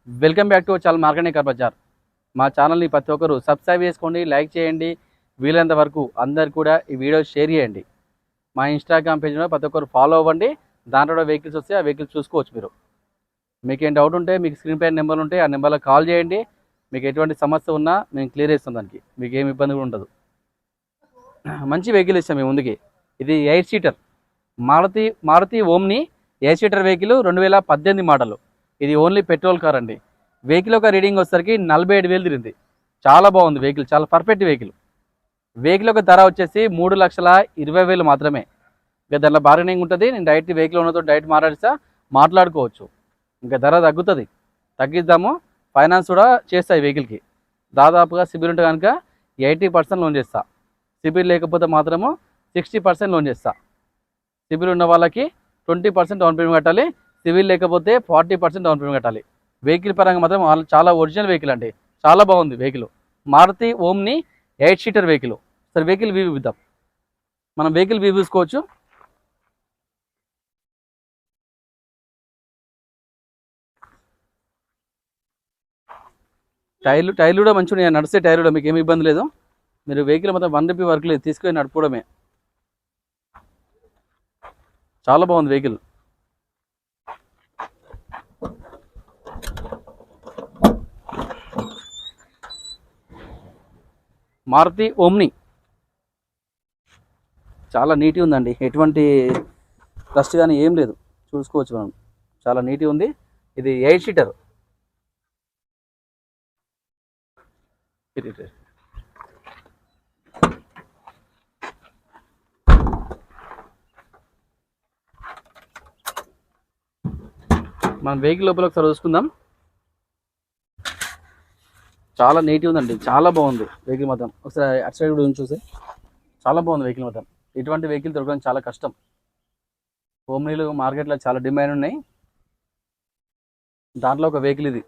Welcome back to channel Marketing Car Bazar. మా ఛానల్ని ప్రతి ఒక్కరు సబ్స్క్రైబ్ చేసుకోండి, లైక్ చేయండి, వీలైనంత వరకు అందరు కూడా ఈ వీడియో షేర్ చేయండి. మా ఇన్స్టాగ్రామ్ పేజ్లో ప్రతి ఒక్కరు ఫాలో అవ్వండి. దాంట్లో వెహికల్స్ వస్తే ఆ వెహికల్స్ చూసుకోవచ్చు. మీకు ఏం డౌట్ ఉంటే మీకు స్క్రీన్ పైన నెంబర్ ఉంటే ఆ నెంబర్లో కాల్ చేయండి. మీకు ఎటువంటి సమస్య ఉన్నా మేము క్లియర్ చేస్తాం, దానికి మీకు ఏమి ఇబ్బంది కూడా ఉండదు. మంచి వెహికల్ ఇస్తాం మేము ముందుకి. ఇది 8 seater Maruti Omni 8 seater vehicle, 2018 model. ఇది ఓన్లీ పెట్రోల్ కార్ అండి. వెహికల్ ఒక రీడింగ్ వచ్చేసరికి 47,000 తిరిగింది. చాలా బాగుంది వెహికల్, చాలా పర్ఫెక్ట్ వెహికల్. వెహికల్ ఒక ధర వచ్చేసి 3,20,000 మాత్రమే. ఇంకా దాంట్లో బార్గెనింగ్ ఉంటుంది. నేను డైరెక్ట్ వెహికల్ ఉన్నతో డైరెక్ట్ మాట్లాడుకోవచ్చు. ఇంకా ధర తగ్గిద్దాము. ఫైనాన్స్ కూడా చేస్తాయి వెహికల్కి. దాదాపుగా సిబిల్ ఉంటే కనుక 80% లోన్ చేస్తా. సిబిల్ లేకపోతే మాత్రము 60% లోన్ చేస్తా. సిబిల్ ఉన్న వాళ్ళకి 20% డౌన్ పేమెంట్ కట్టాలి. సివిల్ లేకపోతే 40% డౌన్ పేమెంట్ కట్టాలి. వెహికల్ పరంగా మాత్రం చాలా ఒరిజినల్ వెహికల్ అండి, చాలా బాగుంది vehicle. Maruti Omni 8 seater vehicle. సరే వెహికల్ వ్యూ ఇద్దాం. మనం వెహికల్ వ్యూ చూసుకోవచ్చు. టైర్లు కూడా మంచిగా ఉన్నాయి, నడిచే టైర్ కూడా మీకు ఏమి ఇబ్బంది లేదు. మీరు వెహికల్ మొత్తం 1 రూపీ వర్క్ లేదు, తీసుకొని నడుపుకోవడమే. చాలా బాగుంది వెహికల్. మారుతి ఓమ్ని చాలా నీట్గా ఉందండి, ఎటువంటి డస్ట్ కానీ ఏం లేదు, చూసుకోవచ్చు మనం. చాలా నీట్గా ఉంది. ఇది 8 సీటర్. మనం వెహికల్ లోపల ఒకసారి చూసుకుందాం. చాలా నీట్గా ఉందండి, చాలా బాగుంది వెహికల్ మొత్తం. ఒకసారి అటు సైడ్ కూడా చూస్తే చాలా బాగుంది వెహికల్ మొత్తం. ఇటువంటి వెహికల్ దొరకడం చాలా కష్టం. ఓమ్నీలు మార్కెట్లో చాలా డిమాండ్ ఉన్నాయి, దాంట్లో ఒక వెహికల్ ఇది.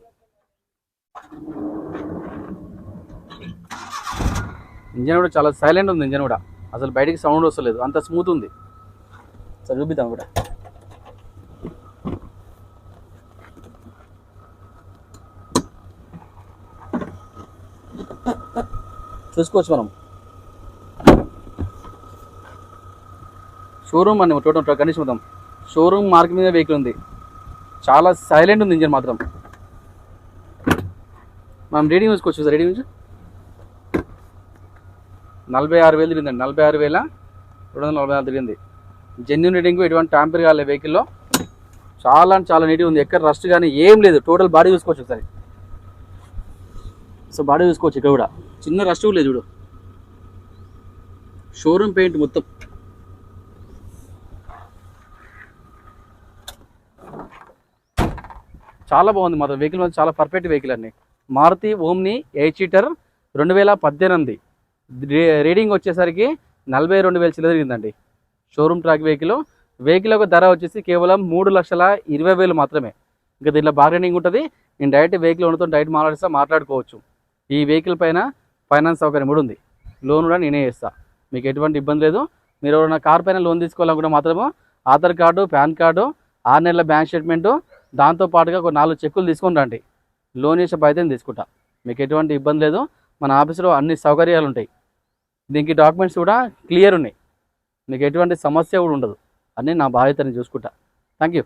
ఇంజన్ కూడా చాలా సైలెంట్ ఉంది. ఇంజన్ కూడా అసలు బయటికి సౌండ్ వస్తలేదు, అంత స్మూత్ ఉంది. సరే చూపిద్దాం కూడా. చూసుకోవచ్చు మనం. షోరూమ్ అండి టోటల్ కండిషన్ మొత్తం. షోరూమ్ మార్క్ మీద వెహికల్ ఉంది, చాలా సైలెంట్ ఉంది ఇంజన్ మాత్రం. మనం రీడింగ్ చూసుకోవచ్చు. సార్ రీడింగ్ 46,000 తిరిగిందండి, 46,244 తిరిగింది. జెన్యున్ రీడింగ్, ఎటువంటి ట్యాంపర్ కాలే వెహికల్లో. చాలా నీట్గా ఉంది, ఎక్కడ రస్ట్ కానీ ఏం లేదు. టోటల్ బాడీ చూసుకోవచ్చు ఒకసారి. సో బాడీ చూసుకోవచ్చు, ఇక్కడ కూడా చిన్న రస్ట్ లేదు చూడు. షోరూమ్ పెయింట్ మొత్తం. చాలా బాగుంది మాత్రం వెహికల్ మొత్తం, చాలా పర్ఫెక్ట్ వెహికల్ అండి. మారుతి ఓమ్ని 8 సీటర్ 2018 రీడింగ్ వచ్చేసరికి 42,000 చిల్లర తిరిగిందండి. షోరూమ్ ట్రాక్ వెహికల్ ఒక ధర వచ్చేసి కేవలం 3,20,000 మాత్రమే. ఇంకా దీంట్లో బార్గెనింగ్ ఉంటుంది. నేను డైరెక్ట్ వెహికల్ ఉండతో డైరెక్ట్ మాట్లాడుకోవచ్చు. ఈ వెహికల్ పైన ఫైనాన్స్ సౌకర్యం కూడా ఉంది, లోన్ కూడా నేనే చేస్తా. మీకు ఎటువంటి ఇబ్బంది లేదు. మీరు ఎవరైనా కార్ పైన లోన్ తీసుకోవాలనుకుంటే మాత్రము ఆధార్ కార్డు, పాన్ కార్డు, 6 నెలల బ్యాంక్ స్టేట్మెంటు, దాంతోపాటుగా ఒక 4 చెక్కులు తీసుకొని రండి. లోన్ చేసే బాధ్యత తీసుకుంటా. మీకు ఎటువంటి ఇబ్బంది లేదు. మన ఆఫీసులో అన్ని సౌకర్యాలు ఉంటాయి. దీనికి డాక్యుమెంట్స్ కూడా క్లియర్ ఉన్నాయి. మీకు ఎటువంటి సమస్య కూడా ఉండదు. అన్నీ నా బాధ్యతని చూసుకుంటా. Thank you.